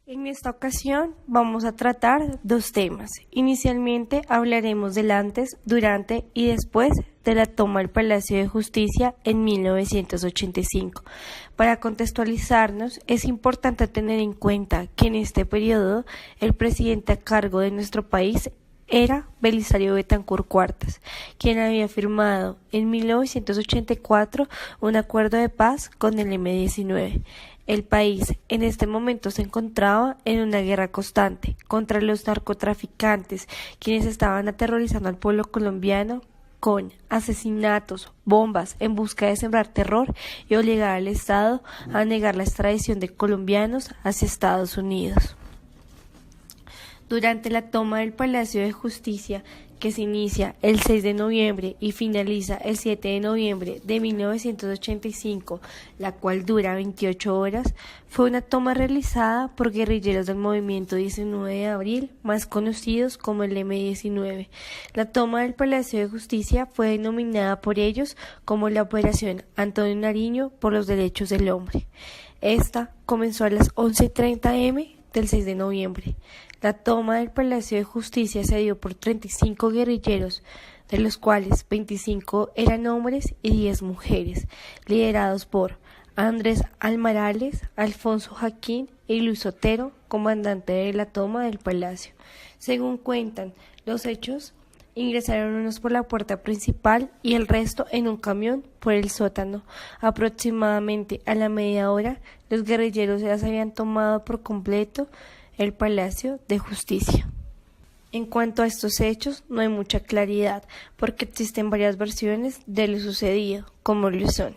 En esta ocasión vamos a tratar dos temas. Inicialmente hablaremos del antes, durante y después de la toma del Palacio de Justicia en 1985. Para contextualizarnos, es importante tener en cuenta que en este periodo el presidente a cargo de nuestro país era Belisario Betancur Cuartas, quien había firmado en 1984 un acuerdo de paz con el M-19. El país en este momento se encontraba en una guerra constante contra los narcotraficantes, quienes estaban aterrorizando al pueblo colombiano con asesinatos, bombas, en busca de sembrar terror y obligar al Estado a negar la extradición de colombianos hacia Estados Unidos. Durante la toma del Palacio de Justicia, que se inicia el 6 de noviembre y finaliza el 7 de noviembre de 1985, la cual dura 28 horas, fue una toma realizada por guerrilleros del movimiento 19 de abril, más conocidos como el M-19. La toma del Palacio de Justicia fue denominada por ellos como la Operación Antonio Nariño por los Derechos del Hombre. Esta comenzó a las 11:30 am del 6 de noviembre. La toma del Palacio de Justicia se dio por 35 guerrilleros, de los cuales 25 eran hombres y 10 mujeres, liderados por Andrés Almarales, Alfonso Jaquín y Luis Otero, comandante de la toma del palacio. Según cuentan los hechos, ingresaron unos por la puerta principal y el resto en un camión por el sótano. Aproximadamente a la media hora, los guerrilleros ya se habían tomado por completo el Palacio de Justicia. En cuanto a estos hechos, no hay mucha claridad, porque existen varias versiones de lo sucedido, como lo son.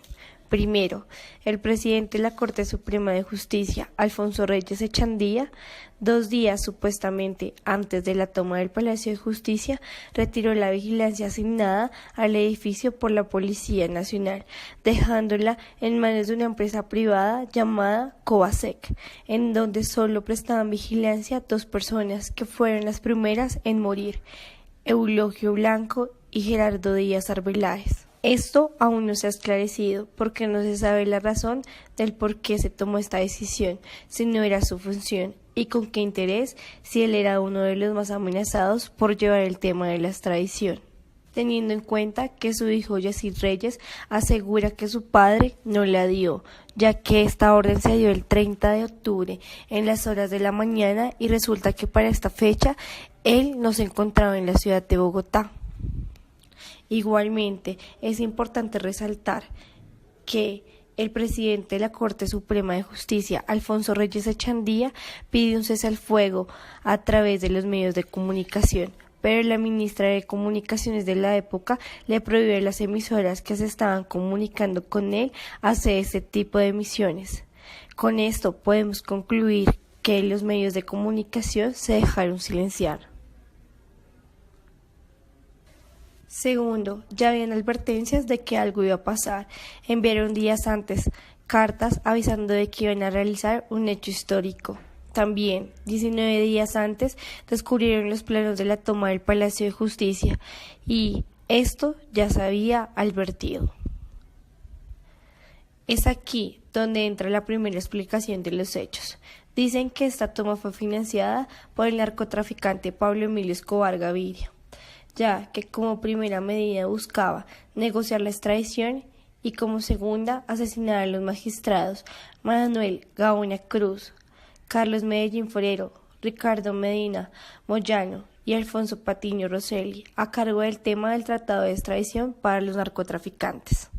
Primero, el presidente de la Corte Suprema de Justicia, Alfonso Reyes Echandía, 2 días supuestamente antes de la toma del Palacio de Justicia, retiró la vigilancia asignada al edificio por la Policía Nacional, dejándola en manos de una empresa privada llamada Covasec, en donde solo prestaban vigilancia 2 personas que fueron las primeras en morir, Eulogio Blanco y Gerardo Díaz Arbeláez. Esto aún no se ha esclarecido porque no se sabe la razón del por qué se tomó esta decisión, si no era su función y con qué interés, si él era uno de los más amenazados por llevar el tema de la extradición. Teniendo en cuenta que su hijo Yacir Reyes asegura que su padre no la dio, ya que esta orden se dio el 30 de octubre en las horas de la mañana y resulta que para esta fecha él no se encontraba en la ciudad de Bogotá. Igualmente, es importante resaltar que el presidente de la Corte Suprema de Justicia, Alfonso Reyes Echandía, pidió un cese al fuego a través de los medios de comunicación, pero la ministra de Comunicaciones de la época le prohibió a las emisoras que se estaban comunicando con él hacer este tipo de emisiones. Con esto podemos concluir que los medios de comunicación se dejaron silenciar. Segundo, ya habían advertencias de que algo iba a pasar. Enviaron días antes cartas avisando de que iban a realizar un hecho histórico. También, 19 días antes, descubrieron los planos de la toma del Palacio de Justicia y esto ya se había advertido. Es aquí donde entra la primera explicación de los hechos. Dicen que esta toma fue financiada por el narcotraficante Pablo Emilio Escobar Gaviria, ya que como primera medida buscaba negociar la extradición y como segunda asesinar a los magistrados Manuel Gaona Cruz, Carlos Medellín Forero, Ricardo Medina Moyano y Alfonso Patiño Rosselli, a cargo del tema del tratado de extradición para los narcotraficantes.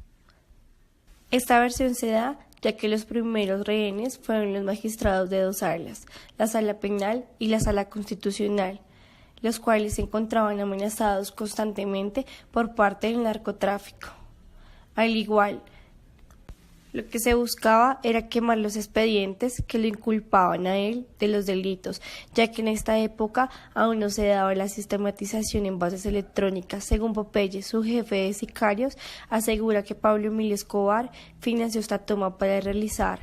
Esta versión se da ya que los primeros rehenes fueron los magistrados de 2 salas, la Sala Penal y la Sala Constitucional, los cuales se encontraban amenazados constantemente por parte del narcotráfico. Al igual, lo que se buscaba era quemar los expedientes que lo inculpaban a él de los delitos, ya que en esta época aún no se daba la sistematización en bases electrónicas. Según Popeye, su jefe de sicarios, asegura que Pablo Emilio Escobar financió esta toma para realizar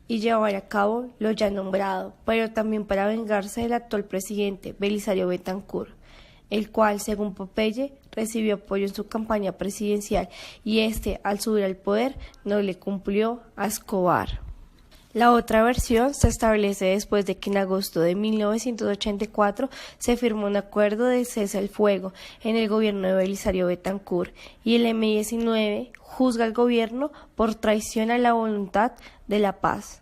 y llevar a cabo lo ya nombrado, pero también para vengarse del actual presidente Belisario Betancur, el cual, según Popeye, recibió apoyo en su campaña presidencial y al subir al poder, no le cumplió a Escobar. La otra versión se establece después de que en agosto de 1984 se firmó un acuerdo de cese al fuego en el gobierno de Belisario Betancur y el M-19 juzga al gobierno por traición a la voluntad de la paz.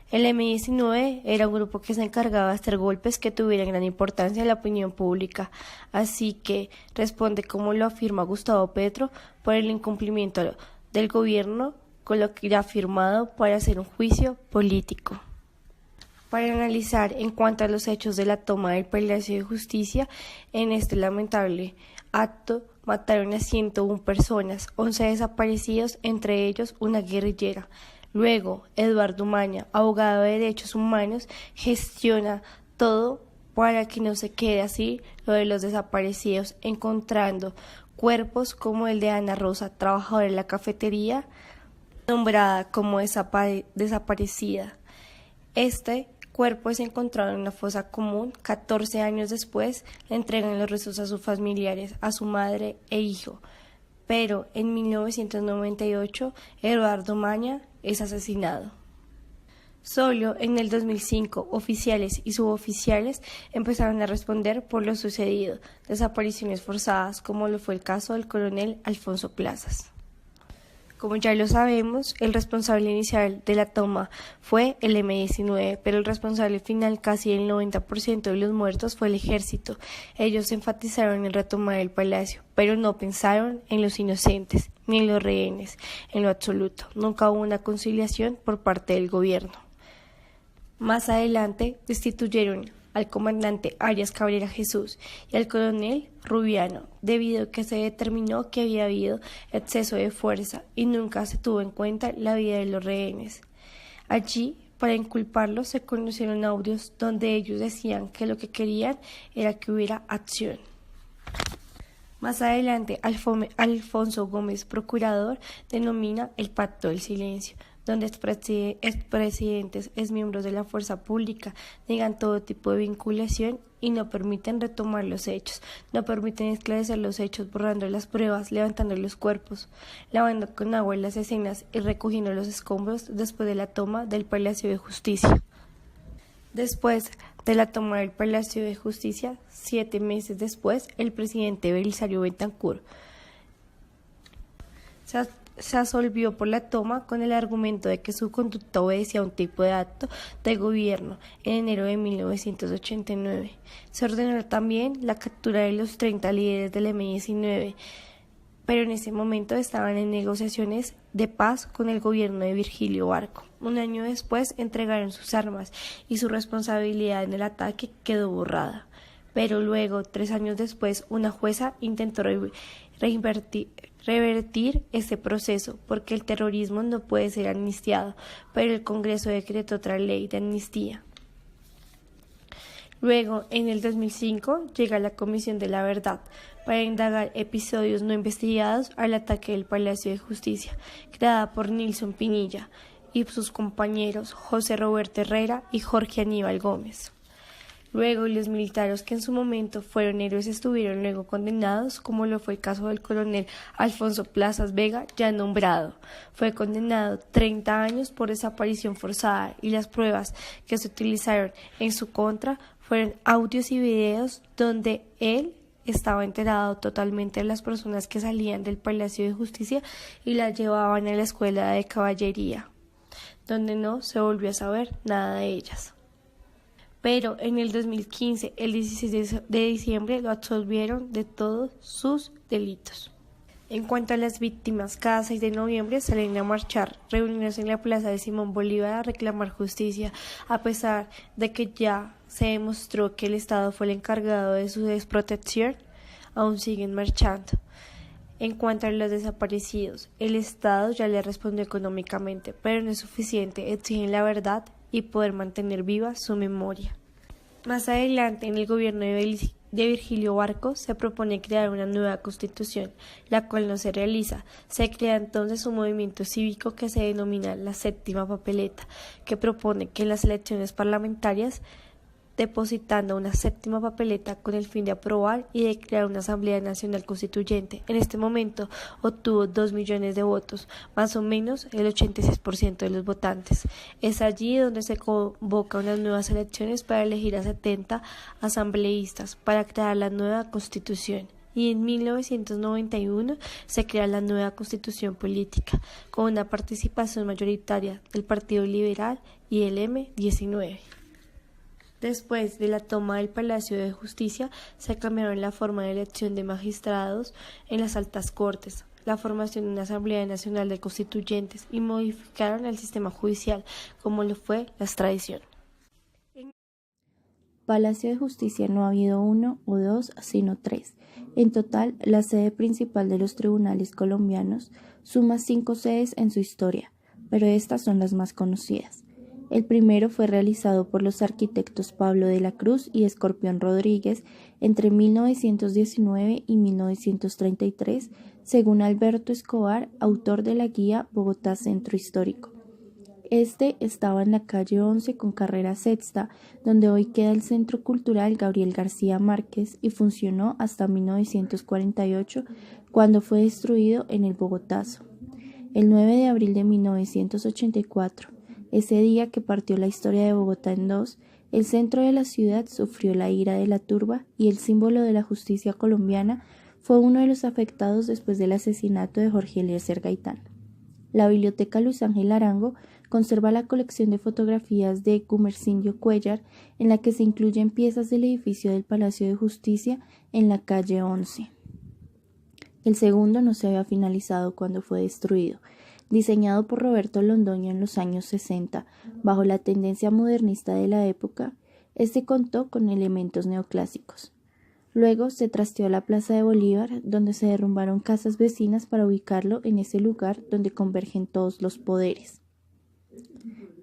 El M-19 era un grupo que se encargaba de hacer golpes que tuvieran gran importancia en la opinión pública, así que responde, como lo afirma Gustavo Petro, por el incumplimiento del gobierno con lo que irá firmado para hacer un juicio político. Para analizar en cuanto a los hechos de la toma del Palacio de Justicia, en este lamentable acto mataron a 101 personas, 11 desaparecidos, entre ellos una guerrillera. Luego, Eduardo Maña, abogado de derechos humanos, gestiona todo para que no se quede así lo de los desaparecidos, encontrando cuerpos como el de Ana Rosa, trabajadora en la cafetería, nombrada como desaparecida. Este cuerpo es encontrado en una fosa común. 14 años después le entregan los restos a sus familiares, a su madre e hijo. Pero en 1998, Eduardo Maña es asesinado. Solo en el 2005, oficiales y suboficiales empezaron a responder por lo sucedido, desapariciones forzadas, como lo fue el caso del coronel Alfonso Plazas. Como ya lo sabemos, el responsable inicial de la toma fue el M-19, pero el responsable final, casi el 90% de los muertos, fue el ejército. Ellos enfatizaron en retomar el palacio, pero no pensaron en los inocentes, ni en los rehenes, en lo absoluto. Nunca hubo una conciliación por parte del gobierno. Más adelante, destituyeron al comandante Arias Cabrera Jesús y al coronel Rubiano, debido a que se determinó que había habido exceso de fuerza y nunca se tuvo en cuenta la vida de los rehenes. Allí, para inculparlos, se conocieron audios donde ellos decían que lo que querían era que hubiera acción. Más adelante, Alfonso Gómez, procurador, denomina el Pacto del Silencio, donde expresidentes, exmiembros de la fuerza pública niegan todo tipo de vinculación y no permiten retomar los hechos, no permiten esclarecer los hechos, borrando las pruebas, levantando los cuerpos, lavando con agua las escenas y recogiendo los escombros después de la toma del Palacio de Justicia. Después de la toma del Palacio de Justicia, 7 meses después, el presidente Belisario Betancur se absolvió por la toma con el argumento de que su conducta obedecía a un tipo de acto de gobierno. En enero de 1989 se ordenó también la captura de los 30 líderes del M-19, pero en ese momento estaban en negociaciones de paz con el gobierno de Virgilio Barco. Un año después entregaron sus armas y su responsabilidad en el ataque quedó borrada. Pero luego, 3 años después, una jueza intentó revertir este proceso, porque el terrorismo no puede ser amnistiado, pero el Congreso decretó otra ley de amnistía. Luego, en el 2005, llega la Comisión de la Verdad para indagar episodios no investigados al ataque del Palacio de Justicia, creada por Nilson Pinilla y sus compañeros José Roberto Herrera y Jorge Aníbal Gómez. Luego, los militares que en su momento fueron héroes estuvieron luego condenados, como lo fue el caso del coronel Alfonso Plazas Vega, ya nombrado. Fue condenado 30 años por desaparición forzada y las pruebas que se utilizaron en su contra fueron audios y videos donde él estaba enterado totalmente de las personas que salían del Palacio de Justicia y las llevaban a la escuela de caballería, donde no se volvió a saber nada de ellas. Pero en el 2015, el 16 de diciembre, lo absolvieron de todos sus delitos. En cuanto a las víctimas, cada 6 de noviembre salen a marchar, reunirse en la plaza de Simón Bolívar a reclamar justicia, a pesar de que ya se demostró que el Estado fue el encargado de su desprotección, aún siguen marchando. En cuanto a los desaparecidos, el Estado ya le respondió económicamente, pero no es suficiente, exigen la verdad y poder mantener viva su memoria. Más adelante, en el gobierno de Virgilio Barco, se propone crear una nueva constitución, la cual no se realiza. Se crea entonces un movimiento cívico que se denomina la Séptima Papeleta, que propone que en las elecciones parlamentarias depositando una séptima papeleta con el fin de aprobar y de crear una Asamblea Nacional Constituyente. En este momento obtuvo 2 millones de votos, más o menos el 86% de los votantes. Es allí donde se convoca unas nuevas elecciones para elegir a 70 asambleístas para crear la nueva Constitución. Y en 1991 se crea la nueva Constitución Política, con una participación mayoritaria del Partido Liberal y el M-19. Después de la toma del Palacio de Justicia, se cambiaron la forma de elección de magistrados en las altas cortes, la formación de una Asamblea Nacional de Constituyentes y modificaron el sistema judicial, como lo fue la extradición. Palacio de Justicia no ha habido uno o dos, sino tres. En total, la sede principal de los tribunales colombianos suma 5 sedes en su historia, pero estas son las más conocidas. El primero fue realizado por los arquitectos Pablo de la Cruz y Escorpión Rodríguez entre 1919 y 1933, según Alberto Escobar, autor de la guía Bogotá Centro Histórico. Este estaba en la calle 11 con carrera sexta, donde hoy queda el Centro Cultural Gabriel García Márquez y funcionó hasta 1948, cuando fue destruido en el Bogotazo. El 9 de abril de 1984, ese día que partió la historia de Bogotá en dos, el centro de la ciudad sufrió la ira de la turba y el símbolo de la justicia colombiana fue uno de los afectados después del asesinato de Jorge Eliezer Gaitán. La Biblioteca Luis Ángel Arango conserva la colección de fotografías de Gumersindio Cuéllar, en la que se incluyen piezas del edificio del Palacio de Justicia en la calle 11. El segundo no se había finalizado cuando fue destruido. Diseñado por Roberto Londoño en los años 60, bajo la tendencia modernista de la época, este contó con elementos neoclásicos. Luego se trasteó la Plaza de Bolívar, donde se derrumbaron casas vecinas para ubicarlo en ese lugar donde convergen todos los poderes.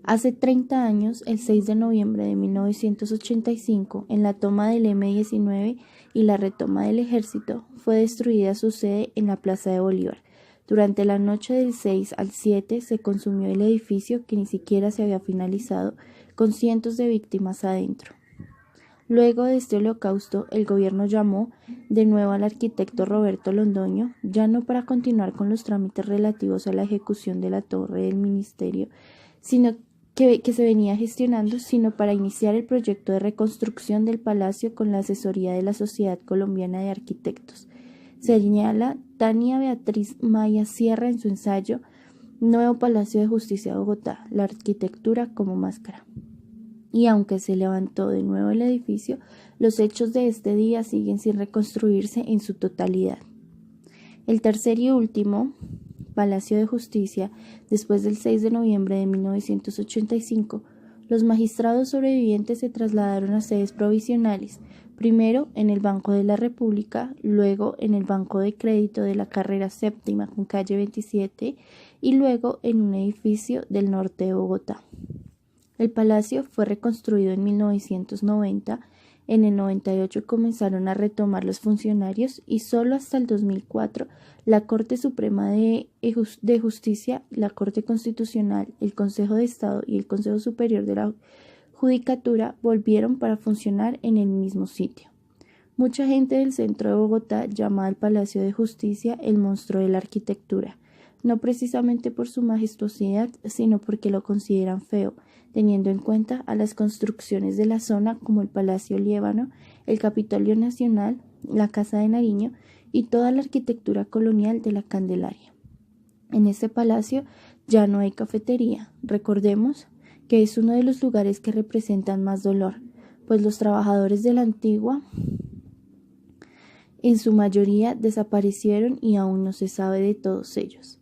Hace 30 años, el 6 de noviembre de 1985, en la toma del M-19 y la retoma del ejército, fue destruida su sede en la Plaza de Bolívar. Durante la noche del 6 al 7 se consumió el edificio que ni siquiera se había finalizado, con cientos de víctimas adentro. Luego de este holocausto, el gobierno llamó de nuevo al arquitecto Roberto Londoño, ya no para continuar con los trámites relativos a la ejecución de la torre del ministerio, sino que se venía gestionando, sino para iniciar el proyecto de reconstrucción del palacio con la asesoría de la Sociedad Colombiana de Arquitectos. Señala Tania Beatriz Maya Sierra en su ensayo Nuevo Palacio de Justicia de Bogotá, la arquitectura como máscara. Y aunque se levantó de nuevo el edificio, los hechos de este día siguen sin reconstruirse en su totalidad. El tercer y último Palacio de Justicia, después del 6 de noviembre de 1985, los magistrados sobrevivientes se trasladaron a sedes provisionales, primero en el Banco de la República, luego en el Banco de Crédito de la Carrera Séptima con calle 27 y luego en un edificio del norte de Bogotá. El palacio fue reconstruido en 1990, en el 98 comenzaron a retomar los funcionarios y solo hasta el 2004 la Corte Suprema de Justicia, la Corte Constitucional, el Consejo de Estado y el Consejo Superior de la Judicatura volvieron para funcionar en el mismo sitio. Mucha gente del centro de Bogotá llama al Palacio de Justicia el monstruo de la arquitectura, no precisamente por su majestuosidad, sino porque lo consideran feo, teniendo en cuenta a las construcciones de la zona como el Palacio Liébano, el Capitolio Nacional, la Casa de Nariño y toda la arquitectura colonial de la Candelaria. En este palacio ya no hay cafetería. Recordemos que es uno de los lugares que representan más dolor, pues los trabajadores de la antigua en su mayoría desaparecieron y aún no se sabe de todos ellos.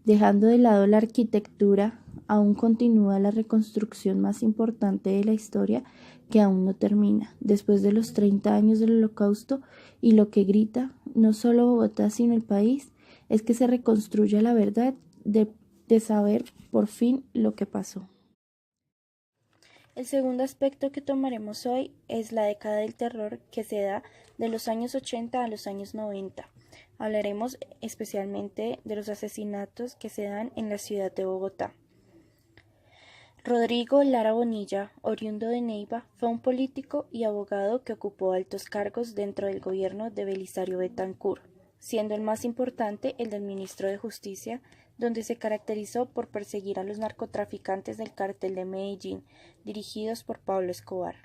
Dejando de lado la arquitectura, aún continúa la reconstrucción más importante de la historia que aún no termina, después de los 30 años del Holocausto, y lo que grita, no solo Bogotá sino el país, es que se reconstruya la verdad de saber por fin lo que pasó. El segundo aspecto que tomaremos hoy es la década del terror que se da de los años 80 a los años 90. Hablaremos especialmente de los asesinatos que se dan en la ciudad de Bogotá. Rodrigo Lara Bonilla, oriundo de Neiva, fue un político y abogado que ocupó altos cargos dentro del gobierno de Belisario Betancur, siendo el más importante el del ministro de Justicia, donde se caracterizó por perseguir a los narcotraficantes del Cártel de Medellín, dirigidos por Pablo Escobar.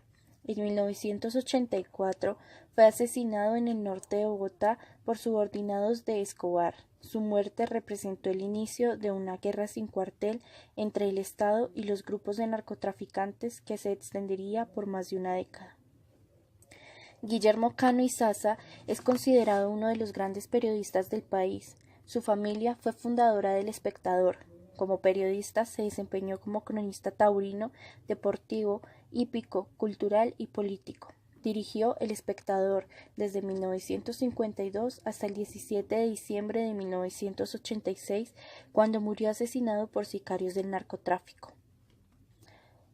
En 1984 fue asesinado en el norte de Bogotá por subordinados de Escobar. Su muerte representó el inicio de una guerra sin cuartel entre el Estado y los grupos de narcotraficantes que se extendería por más de una década. Guillermo Cano Izaza es considerado uno de los grandes periodistas del país. Su familia fue fundadora del Espectador. Como periodista se desempeñó como cronista taurino, deportivo, hípico, cultural y político. Dirigió El Espectador desde 1952 hasta el 17 de diciembre de 1986, cuando murió asesinado por sicarios del narcotráfico.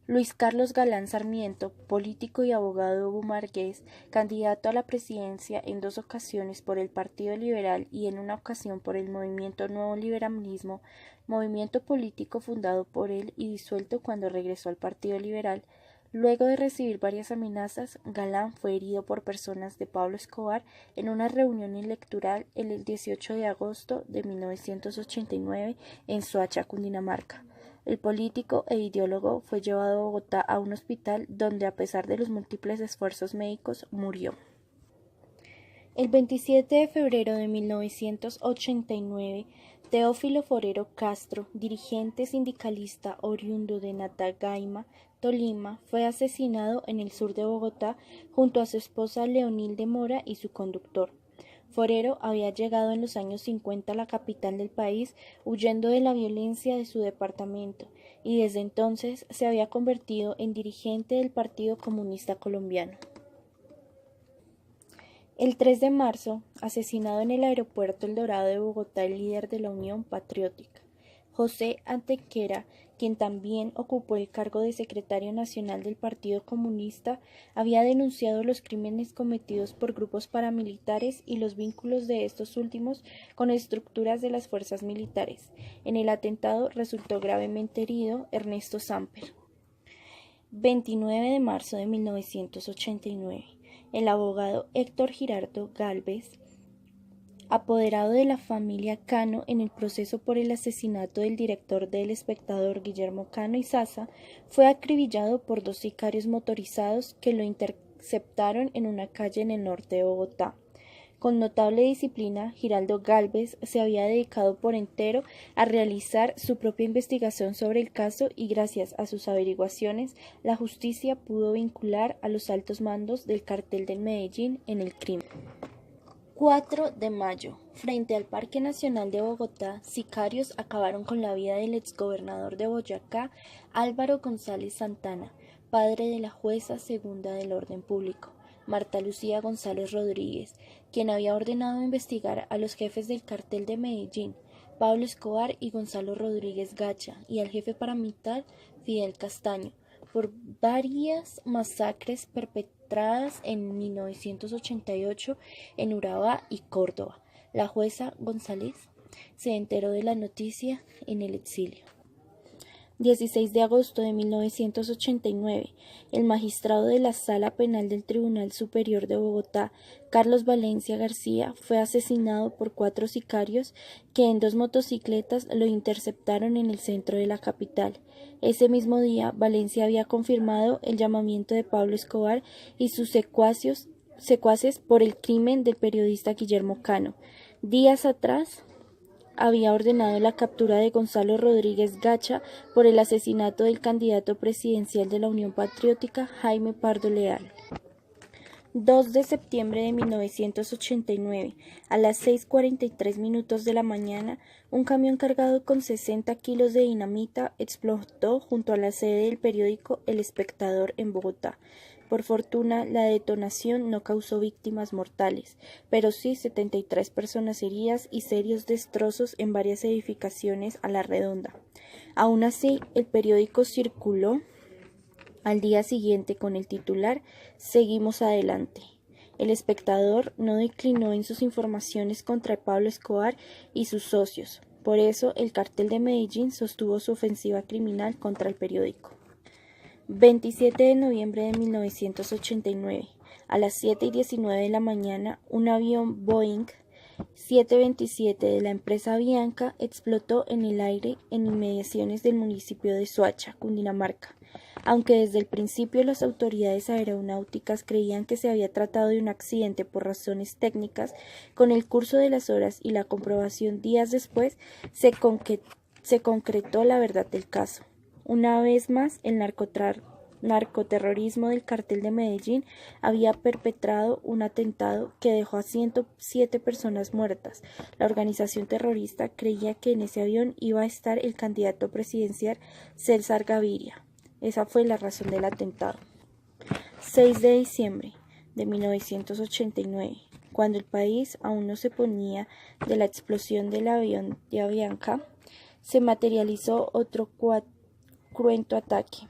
Luis Carlos Galán Sarmiento, político y abogado bumangués, candidato a la presidencia en 2 ocasiones por el Partido Liberal y en una ocasión por el Movimiento Nuevo Liberalismo, movimiento político fundado por él y disuelto cuando regresó al Partido Liberal. Luego de recibir varias amenazas, Galán fue herido por personas de Pablo Escobar en una reunión electoral el 18 de agosto de 1989 en Soacha, Cundinamarca. El político e ideólogo fue llevado a Bogotá a un hospital donde, a pesar de los múltiples esfuerzos médicos, murió. El 27 de febrero de 1989, Teófilo Forero Castro, dirigente sindicalista oriundo de Natagaima, Tolima, fue asesinado en el sur de Bogotá junto a su esposa Leonilde Mora y su conductor. Forero había llegado en los años 50 a la capital del país huyendo de la violencia de su departamento y desde entonces se había convertido en dirigente del Partido Comunista Colombiano. El 3 de marzo, asesinado en el aeropuerto El Dorado de Bogotá el líder de la Unión Patriótica, José Antequera, quien también ocupó el cargo de secretario nacional del Partido Comunista, había denunciado los crímenes cometidos por grupos paramilitares y los vínculos de estos últimos con estructuras de las fuerzas militares. En el atentado resultó gravemente herido Ernesto Samper. 29 de marzo de 1989. El abogado Héctor Girardo Gálvez, apoderado de la familia Cano en el proceso por el asesinato del director del Espectador Guillermo Cano Izaza, fue acribillado por 2 sicarios motorizados que lo interceptaron en una calle en el norte de Bogotá. Con notable disciplina, Giraldo Gálvez se había dedicado por entero a realizar su propia investigación sobre el caso y gracias a sus averiguaciones, la justicia pudo vincular a los altos mandos del Cártel de Medellín en el crimen. 4 de mayo. Frente al Parque Nacional de Bogotá, sicarios acabaron con la vida del exgobernador de Boyacá, Álvaro González Santana, padre de la jueza segunda del orden público, Marta Lucía González Rodríguez, quien había ordenado investigar a los jefes del Cártel de Medellín, Pablo Escobar y Gonzalo Rodríguez Gacha, y al jefe paramilitar Fidel Castaño, por varias masacres perpetradas en 1988 en Urabá y Córdoba. La jueza González se enteró de la noticia en el exilio. 16 de agosto de 1989, el magistrado de la Sala Penal del Tribunal Superior de Bogotá, Carlos Valencia García, fue asesinado por 4 sicarios que en 2 motocicletas lo interceptaron en el centro de la capital. Ese mismo día, Valencia había confirmado el llamamiento de Pablo Escobar y sus secuaces por el crimen del periodista Guillermo Cano. Días atrás, había ordenado la captura de Gonzalo Rodríguez Gacha por el asesinato del candidato presidencial de la Unión Patriótica, Jaime Pardo Leal. 2 de septiembre de 1989, a las 6:43 de la mañana, un camión cargado con 60 kilos de dinamita explotó junto a la sede del periódico El Espectador en Bogotá. Por fortuna, la detonación no causó víctimas mortales, pero sí 73 personas heridas y serios destrozos en varias edificaciones a la redonda. Aún así, el periódico circuló al día siguiente con el titular «Seguimos adelante». El Espectador no declinó en sus informaciones contra Pablo Escobar y sus socios. Por eso, el Cartel de Medellín sostuvo su ofensiva criminal contra el periódico. 27 de noviembre de 1989, a las 7:19 de la mañana, un avión Boeing 727 de la empresa Avianca explotó en el aire en inmediaciones del municipio de Soacha, Cundinamarca. Aunque desde el principio las autoridades aeronáuticas creían que se había tratado de un accidente por razones técnicas, con el curso de las horas y la comprobación días después, se concretó la verdad del caso. Una vez más, el narcoterrorismo del Cartel de Medellín había perpetrado un atentado que dejó a 107 personas muertas. La organización terrorista creía que en ese avión iba a estar el candidato presidencial César Gaviria. Esa fue la razón del atentado. 6 de diciembre de 1989, cuando el país aún no se ponía de la explosión del avión de Avianca, se materializó otro cruento ataque.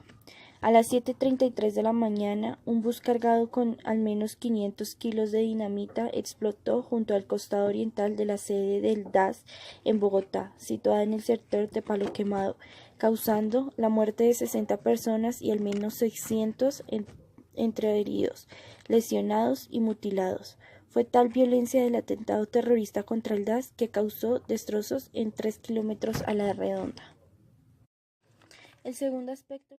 A las 7:33 de la mañana, un bus cargado con al menos 500 kilos de dinamita explotó junto al costado oriental de la sede del DAS en Bogotá, situada en el sector de Palo Quemado, causando la muerte de 60 personas y al menos 600 entre heridos, lesionados y mutilados. Fue tal violencia del atentado terrorista contra el DAS que causó destrozos en 3 kilómetros a la redonda. El segundo aspecto